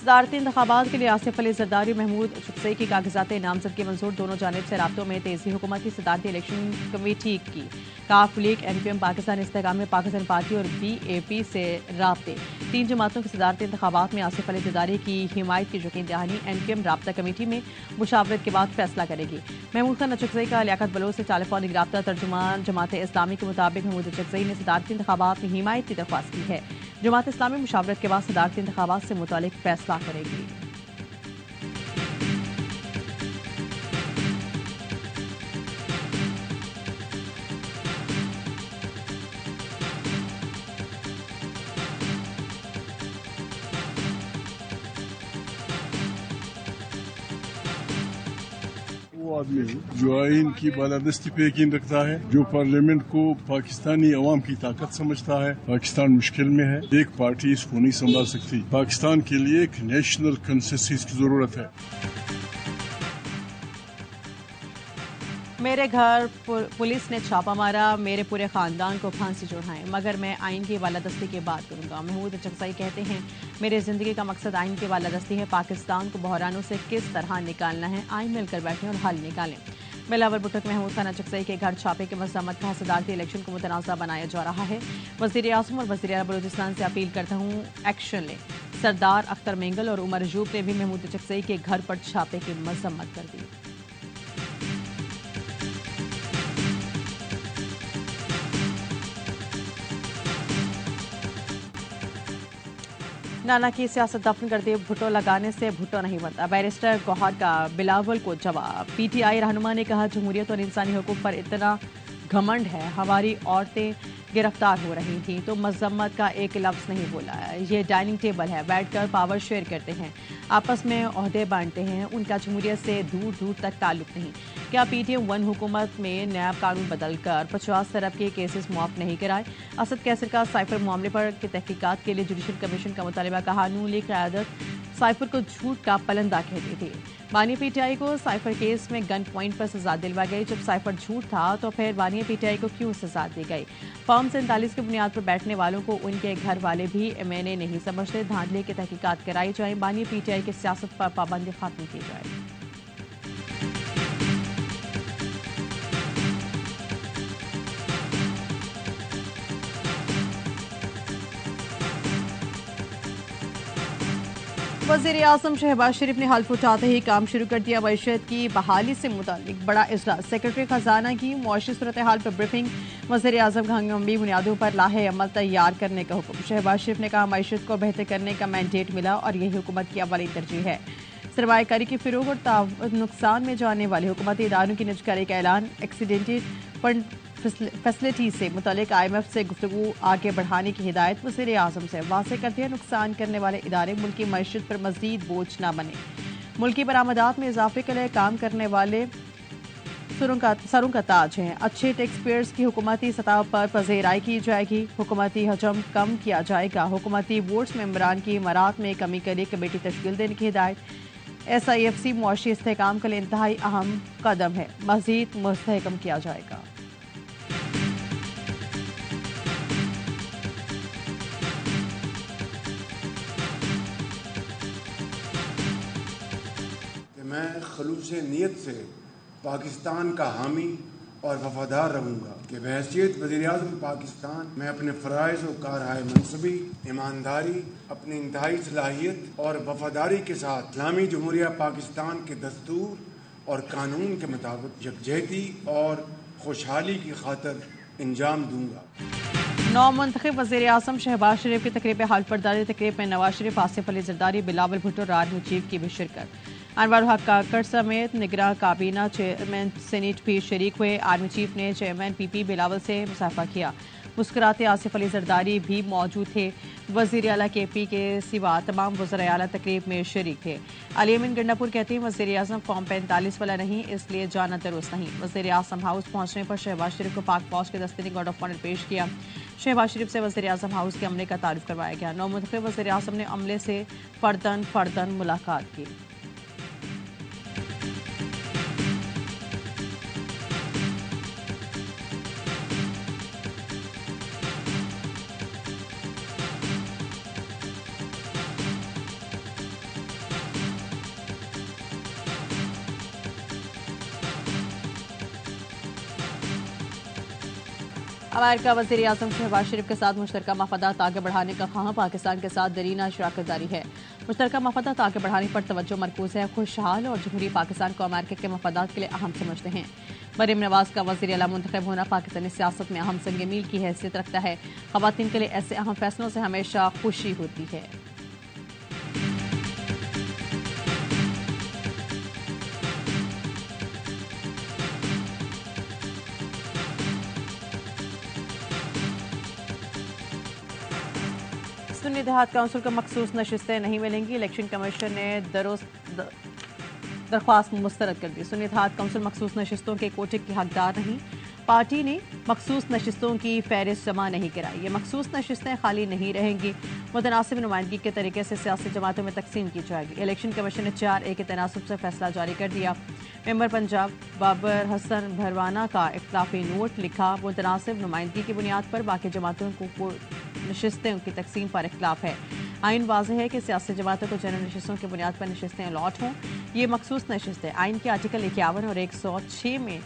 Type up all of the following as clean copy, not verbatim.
सदारती इंतखाबात के लिए आसिफ अली जरदारी महमूद चुकसई की कागजात नामजदगी मंजूर। दोनों जानिब से राब्तों में तेजी। हुकूमती सदारती इलेक्शन कमेटी की काफ league, NPM, Pakistan Istehkam, Pakistan party और BAP से राब्ते। 3 जमातों के सदारती इंतखाबात में आसिफ अली जरदारी की हिमायत की यकीन दहानी NPM राब्ता कमेटी में मुशावरत के बाद फैसला करेगी। महमूद खान चुकसई का लियाकत बलोच से टेलीफोनिक राब्ता। तर्जुमान जमात इस्लामी के मुताबिक महमूद चुकसई ने सदारती इंतखाबात में हिमायत की दरख्वास्त की है। जमात इस्लामी मुशावरत के बाद सदारती इंतखाबात से मुतालिक फैसला करेगी। वो आदमी जो आइन की बालादस्ती पे यकीन रखता है, जो पार्लियामेंट को पाकिस्तानी अवाम की ताकत समझता है। पाकिस्तान मुश्किल में है, एक पार्टी इसको नहीं संभाल सकती। पाकिस्तान के लिए एक नेशनल कंसेंसस की जरूरत है। मेरे घर पुलिस ने छापा मारा, मेरे पूरे खानदान को फांसी चढ़ाएं, मगर मैं आइन की बालादस्ती की बात करूंगा। महमूद चुकसई कहते हैं, मेरे जिंदगी का मकसद आइन की बालादस्ती है। पाकिस्तान को बहरानों से किस तरह निकालना है, आइन मिलकर बैठें और हल निकालें। बिलावल भुट्टो महमूद खान चुकसई के घर छापे की मजम्मत का सदारती इलेक्शन को मुतनाज़ा बनाया जा रहा है। वज़ीर आज़म और वज़ीर आला बलूचिस्तान से अपील करता हूँ, एक्शन लें। सरदार अख्तर मेंगल और उमर अयूब ने भी महमूद चुकसई के घर पर छापे की मजम्मत कर दी। नाना की सियासत दफन कर दी, भुट्टो लगाने से भुट्टो नहीं बनता। बैरिस्टर गौहर का बिलावल को जवाब। PTI रहनुमा ने कहा, जमहूरियत और इंसानी हकूक पर इतना घमंड है, हमारी औरतें गिरफ्तार हो रही थी तो मजम्मत का एक लफ्ज़ नहीं बोला। ये डाइनिंग टेबल है, बैठकर पावर शेयर करते हैं, आपस में ओहदे बांटते हैं, उनका जमहूरियत से दूर दूर तक ताल्लुक नहीं। क्या PTM 1 हुकूमत में नया कानून बदलकर 50 अरब के केसेस मुआफ नहीं कराए? असद कैसर का साइफर मामले पर की तहकीकात के लिए जुडिशल कमीशन का मुतालबा। कहा, नून लीग क़यादत साइफर को झूठ का पलंदा कहती थी। बानी PTI को साइफर केस में गन पॉइंट पर सजा दिलवा गई। जब साइफर झूठ था तो फिर बानी PTI को क्यों सजा दी गई? फॉर्म 47 की बुनियाद पर बैठने वालों को उनके घर वाले भी MNA नहीं समझते। धांधले की तहकीकात कराई जाए, बानी PTI की सियासत पर पाबंदी खत्म की जाए। वज़ीर आज़म शहबाज शरीफ ने हल्फ उठाते ही काम शुरू कर दिया। मईशत की बहाली से मुताल्लिक बड़ा इजलास। सेक्रेटरी खजाना की मुआशी सूरत हाल पर ब्रीफिंग। वज़ीर आज़म का हंगामी बुनियादों पर लाहे अमल तैयार करने का हुक्म। शहबाज शरीफ ने कहा, मईशत को बेहतर करने का मैंडेट मिला और यही हुकूमत की अव्वली तरजीह है। सरमायाकारी की फिरोग और नुकसान में जाने वाले हुकूमती इदारों की निजकारी का ऐलान। एक्सीडेंटेड फंड फैसिलिटी से मुतालिक IMF से गुफ्तगू आगे बढ़ाने की हिदायत। वज़ीर आज़म से वाज़ेह कर दिया, नुकसान करने वाले इदारे मुल्की मईशत पर मज़ीद बोझ न बने। मुल्की बरामदात में इजाफे के लिए काम करने वाले सरों का ताज हैं। अच्छे टैक्स पेयर्स की हुकूमती सतह पर पज़ीराई की जाएगी। हुकूमती हजम कम किया जाएगा। हुकूमती बोर्ड्स मेंबरान की मरात में कमी के लिए कमेटी तश्कील देने की हिदायत। SIFC मुआशी इस्तेहकाम के लिए इंतहाई अहम कदम है, मज़ीद मुस्तहकम किया जाएगा। मैं खलूस नीयत से पाकिस्तान का हामी और वफादार रहूँगा कि बहैसियत वज़ीर-ए-आज़म पाकिस्तान मैं अपने फ़राइज़ और कारहाय मनसबी, ईमानदारी, अपनी इंतहाई सलाहियत और वफादारी के साथ इस्लामी जमहूरिया पाकिस्तान के दस्तूर और कानून के मुताबिक यकजहती और खुशहाली की खातिर अंजाम दूँगा। नौमुंतखब वज़ीर आज़म शहबाज शरीफ की तकरीब हाल बरदारी। तकरीब में नवाज शरीफ, आसिफ अली जरदारी, बिलावल भुट्टो और आर्मी चीफ की भी शिरकत। अनवर हक काकड़ समेत निगरान काबीना चेयरमैन सीनेट भी शरीक हुए। आर्मी चीफ ने चेयरमैन PP बिलावल से मुसाफा किया। मुस्कुराते आसिफ अली जरदारी भी मौजूद थे। वज़ीर आला KP के सिवा तमाम वज़राए आला तकरीब में शरीक थे। अली अमीन गंडापुर कहते हैं, वज़ीर आज़म फॉर्म 45 वाला नहीं, इसलिए जाना दुरुस्त नहीं। वज़ीर आज़म हाउस पहुंचने पर शहबाज शरीफ को पाक फौज के दस्ते ने गार्ड ऑफ ऑनर पेश किया। शहबाज शरीफ से वज़ीर आज़म हाउस के अमले का तारुफ करवाया गया। नौमुंतखब वज़ीर आज़म ने अमले से फर्दन मुलाकात की। अमेरिका वज़ीर आज़म शहबाज शरीफ के साथ मुश्तरका मफादात आगे बढ़ाने का ख्वाह पाकिस्तान के साथ दरीना शराकत जारी है। मुश्तरका मफादात आगे बढ़ाने पर तवज्जो मरकूज है। खुशहाल और जमहूरी पाकिस्तान को अमेरिका के मफादात के लिए अहम समझते हैं। मरीम नवाज का वज़ीर आला मुंतखब होना पाकिस्तानी सियासत में अहम संग मील की हैसियत रखता है। ख़वातीन के लिए ऐसे अहम फैसलों से हमेशा खुशी होती है। सुन्नी देहात काउंसिल को मखसूस नशिस्तें नहीं मिलेंगी। इलेक्शन कमीशन ने दरख्वास्त मुस्तरद कर दी। सुन्नी देहात काउंसिल मखसूस नशिस्तों के कोटे की हकदार नहीं। पार्टी ने मखसूस नशिस्तों की फहरिस्त जमा नहीं कराई। ये मखसूस नशिस्तें खाली नहीं रहेंगी, मुतनासिब नुमाइंदगी के तरीके से सियासी जमातों में तकसीम की जाएगी। इलेक्शन कमीशन ने 4A के तनासब से फैसला जारी कर दिया। मेंबर पंजाब बाबर हसन भरवाना का इख्तलाफी नोट लिखा। मुतनासिब नुमाइंदगी की बुनियाद पर बाकी जमातों को नशिस्तें की तकसीम पर इख्तलाफ है। आइन वाज़ेह है कि सियासी जमातों को जनरल नशिस्तों की बुनियाद पर नशिस्तें अलॉट हों। ये मखसूस नशिस्तें आइन के आर्टिकल 51 और 106 में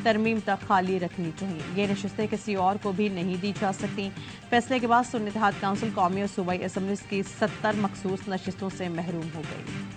तरमीम तक खाली रखनी चाहिए। ये नशिस्तें किसी और को भी नहीं दी जा सकती। फैसले के बाद सुन्नी देहात काउंसिल कौमी और सूबाई असम्बलीज की 70 मखसूस नशिस्तों से महरूम हो गई।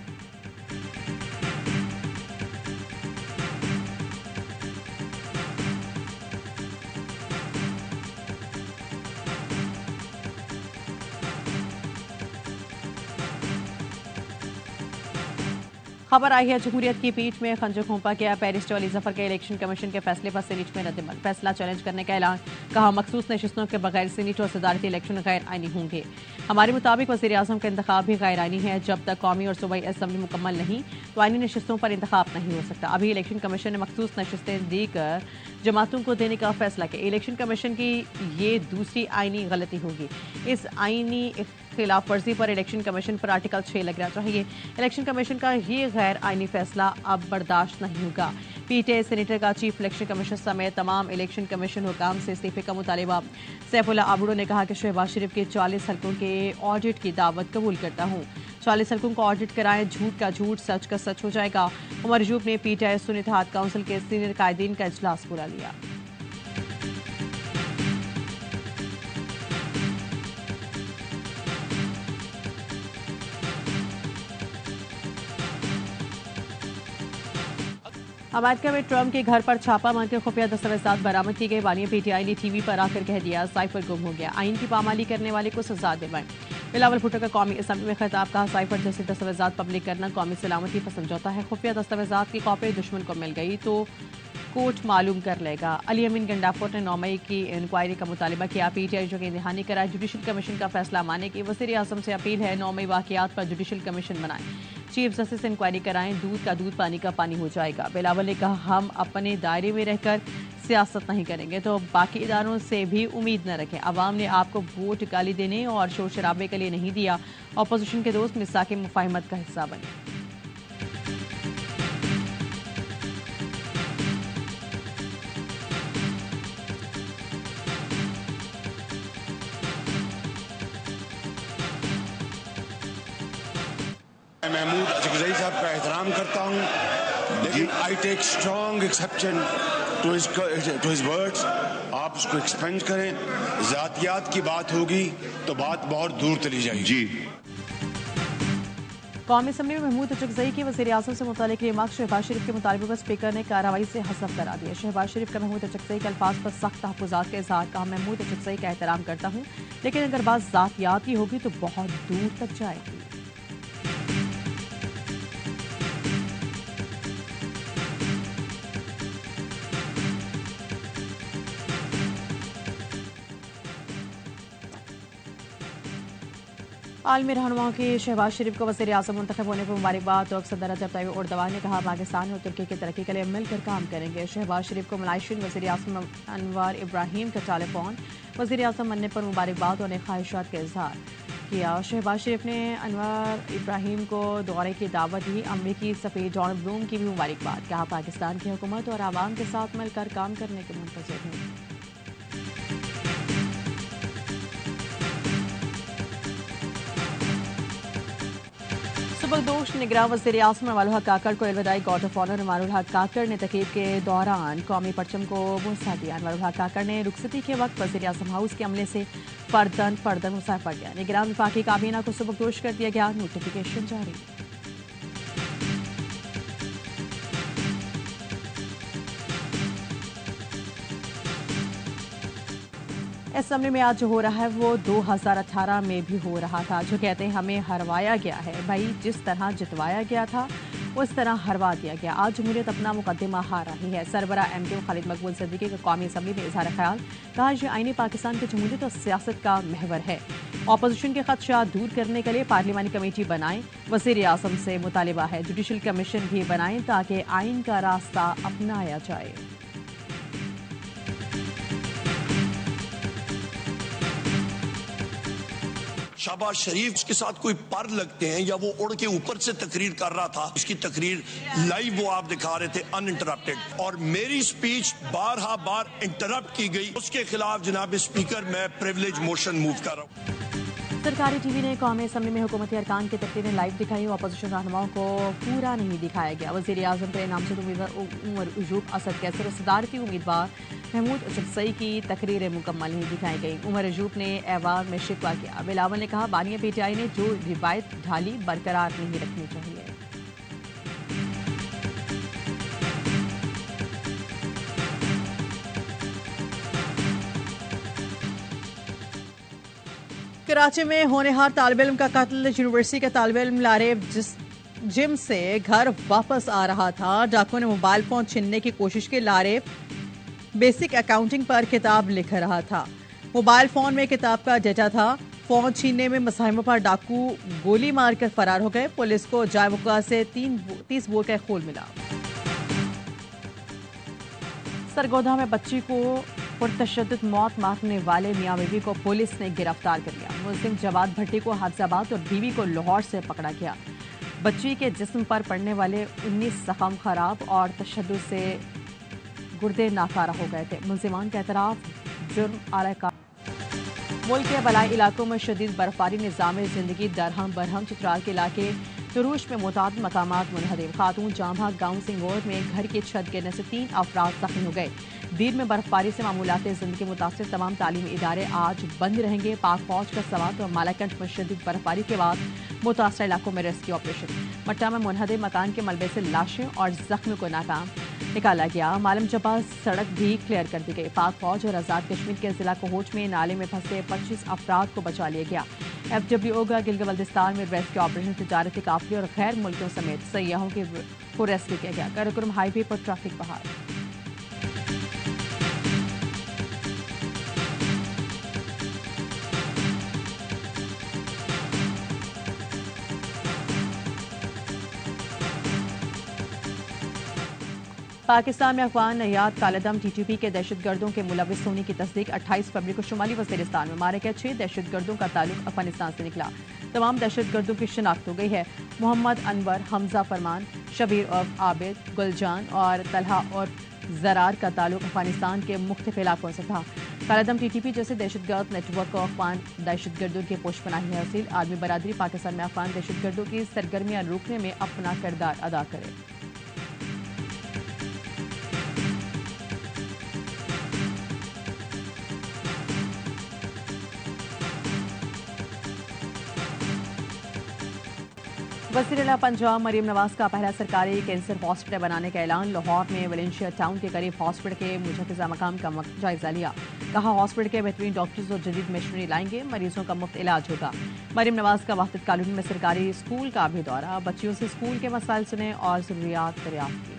खबर आई है जमहूरियत की पीठ में खंजर घोंपा गया। पेरिस अली जफर के इलेक्शन कमीशन के फैसले पर सीनीट में रद्दमल। फैसला चैलेंज करने का ऐलान। कहा मखसूस नशिस्तों के बगैर सीनीट और सदारती इलेक्शन गैर आइनी होंगे। हमारे मुताबिक वज़ीर आज़म का इंतखाब भी गैर आइनी है। जब तक कौमी और सूबाई असम्बली मुकम्मल नहीं तो आइनी नशिस्तों पर इंतखाब नहीं हो सकता। अभी इलेक्शन कमीशन ने मखसूस नशिस्तें देकर जमातों को देने का फैसला किया। इलेक्शन कमीशन की ये दूसरी आइनी गलती होगी। इस आइनी खिलाफ वर्जी पर इलेक्शन कमीशन पर आर्टिकल 6 लगना चाहिए। इलेक्शन कमीशन का ये गैर आइनी फैसला अब बर्दाश्त नहीं होगा। पीटीआई सेनेटर का चीफ इलेक्शन कमीशन समेत तमाम इलेक्शन कमीशन हुकाम से इस्तीफे का मुतालिबा। सैफुल्ला आबड़ो ने कहा कि शहबाज शरीफ के 40 हल्कों के ऑडिट की दावत कबूल करता हूँ। 40 हल्कों को ऑडिट कराएं, झूठ का झूठ सच का सच हो जाएगा। उमर अयूब ने पीटीआई सुन्नी देहात काउंसिल के सीनियर कायदीन का इजलास बुला लिया। अमेरिका में ट्रंप के घर पर छापा मारकर खुफिया दस्तावेजात बरामद की गई। बानिया पीटीआई ने टीवी पर आकर कह दिया साइफर गुम हो गया। आइन की पामाली करने वाले को सजा दिलवाएं। बिलावल भुट्टो का कौमी असम्बली में खिताब। कहा साइफर जैसे दस्तावेजात पब्लिक करना कौमी सलामती पर समझौता है। खुफिया दस्तावेजात की कॉपी दुश्मन को मिल गई तो कोर्ट मालूम कर लेगा। अली अमीन गंडाफोर ने 9 मई की इंक्वायरी का मुतालिबा किया। पीटीआई जो इंतहानी कराए। जुडिशल कमीशन का फैसला माने की वज़ीर आज़म से अपील है। 9 मई वाक़ियात पर जुडिशल कमीशन बनाएं। चीफ जस्टिस से इंक्वायरी कराएं। दूध का दूध पानी का पानी हो जाएगा। बिलावल ने कहा हम अपने दायरे में रहकर सियासत नहीं करेंगे तो बाकी इदारों से भी उम्मीद न रखें। अवाम ने आपको वोट गाली देने और शोर शराबे के लिए नहीं दिया। अपोजिशन के दोस्त मिसाक मुफाहिमत का हिस्सा बने। महमूद अचकज़ई साहब का एहतराम करता हूँ, लेकिन I take strong exception to his words. आप उसको एक्सपेंड करें। जातियात की बात होगी तो बात बहुत दूर चली जाएगी। जी कौमी असम्बली में महमूद अचकज़ई की वज़ीर आज़म से मुतालिक रिमार्क। शहबाज शरीफ के मुतालबे पर स्पीकर ने कार्रवाई से हसफ करा दिया। शहबाज शरीफ का महमूद अचकज़ई के अल्फाज पर सख्त तहफ़्फ़ुज़ात का इज़हार। कहा महमूद अचकज़ई का एहतराम करता हूँ, लेकिन अगर बात ज़ातियात की होगी तो बहुत दूर तक जाएगी। आलमी रहनुमाओं की शहबाज शरीफ को वज़ीर आज़म मुंतखब होने पर मुबारकबाद। तो सदर रजब तैयब एर्दोगान ने कहा पाकिस्तान और तुर्की की तरक्की के लिए मिलकर काम करेंगे। शहबाज शरीफ को मलाइशियन वज़ीर आज़म अनवर इब्राहिम का टेलीफोन। वज़ीर आज़म बनने पर मुबारकबाद और ख्वाहिशात का इजहार किया। शहबाज शरीफ ने अनवर इब्राहिम को दौरे की दावत दी। अमरीकी सफ़ीर जॉन ब्लूम की भी मुबारकबाद। कहा पाकिस्तान की हुकूमत और आवाम के साथ मिलकर काम करने के मुंतज़िर हूँ। सुबकदोश निगरान वज़ीर आज़म अनवारुल हक काकड़ को इल्वदाई गार्ड ऑफ ऑनर अनवारुल हक काकड़ ने तकरीब के दौरान कौमी परचम को बुसा दिया। अनवारुल हक काकड़ ने रुखसती के वक्त वज़ीर आज़म हाउस के अमले से फर्दन मुसाफा किया। निगरान विफाकी काबीना को सुबकदोश कर दिया गया, नोटिफिकेशन जारी। असेंबली में आज जो हो रहा है वो 2018 में भी हो रहा था। जो कहते हैं हमें हरवाया गया है, भाई जिस तरह जितवाया गया था उस तरह हरवा दिया गया। आज जमहूरियत अपना मुकदमा हार रही है। सरबरा MQ खालिद मकबूल सिद्दीकी का कौमी असेंबली में इजहार ख्याल, कहा यह आईनी पाकिस्तान की जमहूरियत और सियासत का महवर है। ऑपोजिशन के खदशा दूर करने के लिए पार्लिमानी कमेटी बनाएं। वज़ीर आज़म से मुतालिबा है जुडिशल कमीशन भी बनाएं ताकि आइन का रास्ता अपनाया जाए। शहबाज शरीफ के साथ कोई पर लगते हैं या वो उड़ के ऊपर से तकरीर कर रहा था, उसकी तकरीर लाइव वो आप दिखा रहे थे अनइंटरप्टेड, और मेरी स्पीच बार इंटरप्ट की गई। उसके खिलाफ जनाब स्पीकर मैं प्रिविलेज मोशन मूव कर रहा हूँ। सरकारी टीवी ने कौमी असेंबली में हुकूमती अरकान की तकरीरें लाइव दिखाई। अपोजिशन रहनुमाओं को पूरा नहीं दिखाया गया। वज़ीर आज़म के नामजद उम्मीदवार उमर उजूब, असद कैसर और सदारती उम्मीदवार महमूद अशरफई की तकरीरें मुकम्मल नहीं दिखाई गई। उमर उजूब ने ऐवान में शिकवा किया। बिलावल ने कहा बानिया PTI ने जो रिवायत ढाली बरकरार नहीं रखनी चाहिए। कराची में होनहार तालिब इल्म का कत्ल। यूनिवर्सिटी का तालिब इल्म लारेब जिम से घर वापस आ रहा था, डाकुओं ने मोबाइल फोन छीनने की कोशिश की। लारेब बेसिक अकाउंटिंग पर किताब लिख रहा था। मोबाइल फोन में किताब का डेटा था। फोन छीनने में मुसाहिमों पर डाकू गोली मारकर फरार हो गए। पुलिस को जाय वक़्वा से 30 बोर का खून मिला। सरगोधा में बच्ची को पुरतशद्दुद मौत मारने वाले मियां बीवी को पुलिस ने गिरफ्तार कर लिया। मुल्जिम जवाद भट्टी को हाफिजाबाद और बीवी को लाहौर से पकड़ा गया। बच्ची के जिस्म पर पड़ने वाले 19 जख्म खराब और तशद्दुद से गुर्दे नाकारा हो गए थे। मुल्जिमान का एतराफ जुर्म आला का। मुल्क के बलाई इलाकों में शदीद बर्फबारी निज़ाम जिंदगी दरहम बरहम। चित्राल के इलाके तुरूश में मुताद मकामात मुनहदम। खातून जामभाग गांव सिंगोर में घर की छत गिरने से 3 अफराद जख्मी हो गए। दीर में बर्फबारी से मामूलात जिंदगी मुतासिर तमाम तालीमी इदारे आज बंद रहेंगे। पाक फौज का सवात और मालाकंठ में शदीद बर्फबारी के बाद मुतासर इलाकों में रेस्क्यू ऑपरेशन। मट्टा में मुनहदम मकान के मलबे से लाशें और जख्मी को नाकाम निकाला गया। मालम जबा सड़क भी क्लियर कर दी गई। पाक फौज और आज़ाद कश्मीर के जिला कोहोच में नाले में फंसे 25 अफराद को बचा लिया गया। FWO का गिलगित बल्तिस्तान में रेस्क्यू ऑपरेशन तजारती काफिले और गैर मुल्कियों समेत सयाहों को रेस्क्यू किया गया। कराकोरम हाईवे पर ट्रैफिक बहाल। पाकिस्तान में अफगान नयाद कालादम TTP के दहशतगर्दों के मुलविस होने की तस्दीक। 28 फरवरी को शुमाली वज़ीरिस्तान में मारे गए 6 दहशतगर्दों का ताल्लुक अफगानिस्तान से निकला। तमाम दहशतगर्दों की शिनाख्त हो गई है। मोहम्मद अनवर, हमजा फरमान, शबीर उर्फ आबिद, गुलजान और तलहा और जरार का ताल्लुक अफगानिस्तान के मुख्तलिफ इलाकों से था। कालादम TTP जैसे दहशतगर्द नेटवर्क को अफगान दहशतगर्दों की पोशपनाही हासिल। आलमी बरादरी पाकिस्तान में अफगान दहशतगर्दों की सरगर्मियां रोकने में अपना किरदार अदा करे। वज़ीर-ए-आला पंजाब मरीम नवाज का पहला सरकारी कैंसर हॉस्पिटल बनाने का ऐलान। लाहौर में वलेंशिया टाउन के करीब हॉस्पिटल के मुजव्वज़ा मकाम का जायजा लिया। कहा हॉस्पिटल के बेहतरीन डॉक्टर्स और जदीद मशीनरी लाएंगे, मरीजों का मुफ्त इलाज होगा। मरीम नवाज का वाहिद कॉलोनी में सरकारी स्कूल का भी दौरा। बच्चियों से स्कूल के मसाइल सुने और ज़रूरियात दरियाफ्त की।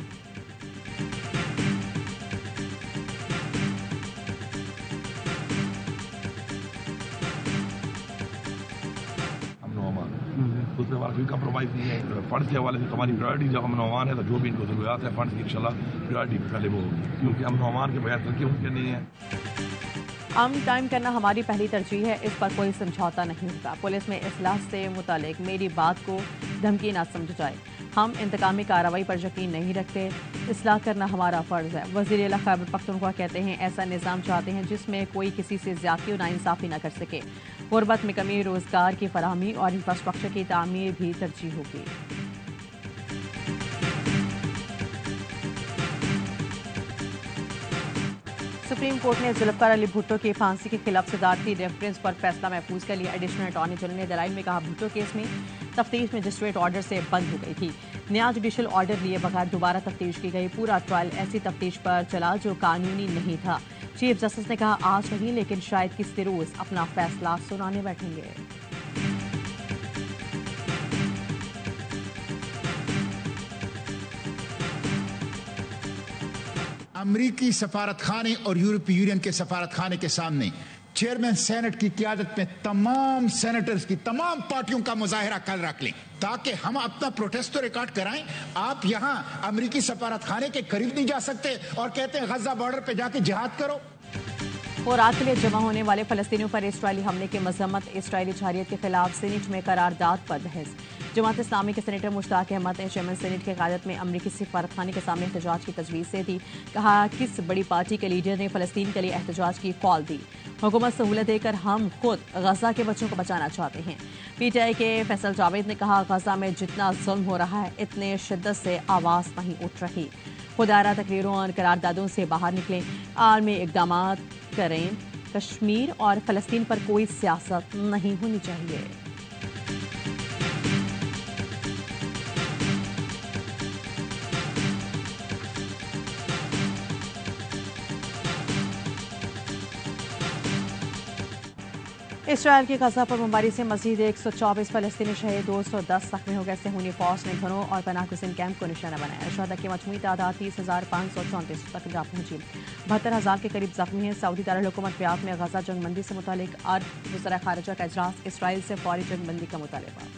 उसके बाद कोई कंप्रोमाइज़ नहीं है। फंड के हवाले से हमारी प्रायोरिटी जब अमन अमान है तो जो भी इनको ज़रूरत है फंड की इंशाल्लाह प्रायोरिटी पहले वो होगी, क्योंकि अमन अमान के बगैर तरक्की मुमकिन नहीं है। अमन कायम करना हमारी पहली तरजीह है, इस पर कोई समझौता नहीं होगा। पुलिस में इस्लाह से मुतालिक मेरी बात को धमकी ना समझ जाए। हम इंतकामी कार्रवाई पर यकीन नहीं रखते, इस्लाह करना हमारा फ़र्ज़ है। वज़ीर-ए-आला खैबर पख्तूनख्वा कहते हैं ऐसा निज़ाम चाहते हैं जिसमें कोई किसी से ज़्यादती और नाइंसाफ़ी न कर सके। गुर्बत में कमी, रोजगार की फराहमी और इंफ्रास्ट्रक्चर की तामीर भी तरजीह होगी। सुप्रीम कोर्ट ने जुल्फकार अली भुट्टो की फांसी के खिलाफ सदारती रेफरेंस पर फैसला महफूज कर लिया। एडिशनल अटॉर्नी जनरल ने दलाइल में कहा, भुट्टो केस में तफ्तीश मजिस्ट्रेट ऑर्डर से बंद हो गई थी। नया जुडिशल ऑर्डर लिए बगैर दोबारा तफ्तीश की गई। पूरा ट्रायल ऐसी तफ्तीश पर चला जो कानूनी नहीं था। चीफ जस्टिस ने कहा, आज नहीं लेकिन शायद किसी रोज अपना फैसला सुनाने बैठेंगे। अमरीकी सफारत खाने और यूरोपीय यूनियन के सफारत खाने के सामने चेयरमैन सेनेट की क़यादत में तमाम सेनेटर्स की तमाम पार्टियों का मुजाहिरा कल रख लें, ताकि हम अपना प्रोटेस्ट तो रिकॉर्ड कराएं। आप यहां अमरीकी सफारत खाने के करीब नहीं जा सकते और कहते हैं गजा बॉर्डर पे जाके जिहाद करो। और रात के लिए जमा होने वाले फलस्तीनियों पर इस्राएली हमले की मजम्मत, इस्राएली जहारियत के खिलाफ सीनेट में करारदाद पर बहस। जमात इस्लामी के सेनेटर मुश्ताक अहमद ने चेयरमैन सेनेट की क़यादत में अमरीकी सफारतखाने के सामने एहतजाज की तजवीज़ से दी। कहा, किस बड़ी पार्टी के लीडर ने फलस्तीन के लिए एहतजाज की कॉल दी। हुकूमत सहूलत देकर हम खुद गजा के बच्चों को बचाना चाहते हैं। PTI के फैसल जावेद ने कहा, गजा में जितना जुल्म हो रहा है इतने शिद्दत से आवाज़ नहीं उठ रही। खुदारा तकरीरों और करारदादों से बाहर निकलें, आलमी इक़दाम करें। कश्मीर और फलस्तीन पर कोई सियासत नहीं होनी चाहिए। इसराइल की गजा पर बमबारी से मजीद 124 फलस्तीनी शहीद, 210 जख्मी हो गए। सेहूनी फौज ने घरों और पनाहगुज़ीन कैंप को निशाना बनाया। शहदा की मजमूई तादाद 30,534 तक जा पहुंची। 72,000 के करीब जख्मी हैं। सऊदी दारुल-हुकूमत रियाद में गजा जंगबंदी से मुतालिक अरब वज़रा खारिजा का इजलास, इसराइल से फौरी जंगबंदी का मुतालबा।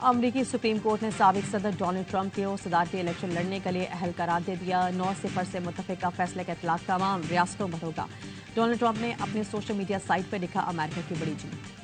अमरीकी सुप्रीम कोर्ट ने साबिक सदर डोनाल्ड ट्रंप को सदारती इलेक्शन लड़ने के लिए अहल करार दे दिया। 9-0 से मुत्तफ़िका फैसले का इतलाक़ तमाम रियासतों पर होगा। डोनाल्ड ट्रंप ने अपने सोशल मीडिया साइट पर लिखा, अमेरिका की बड़ी जीत।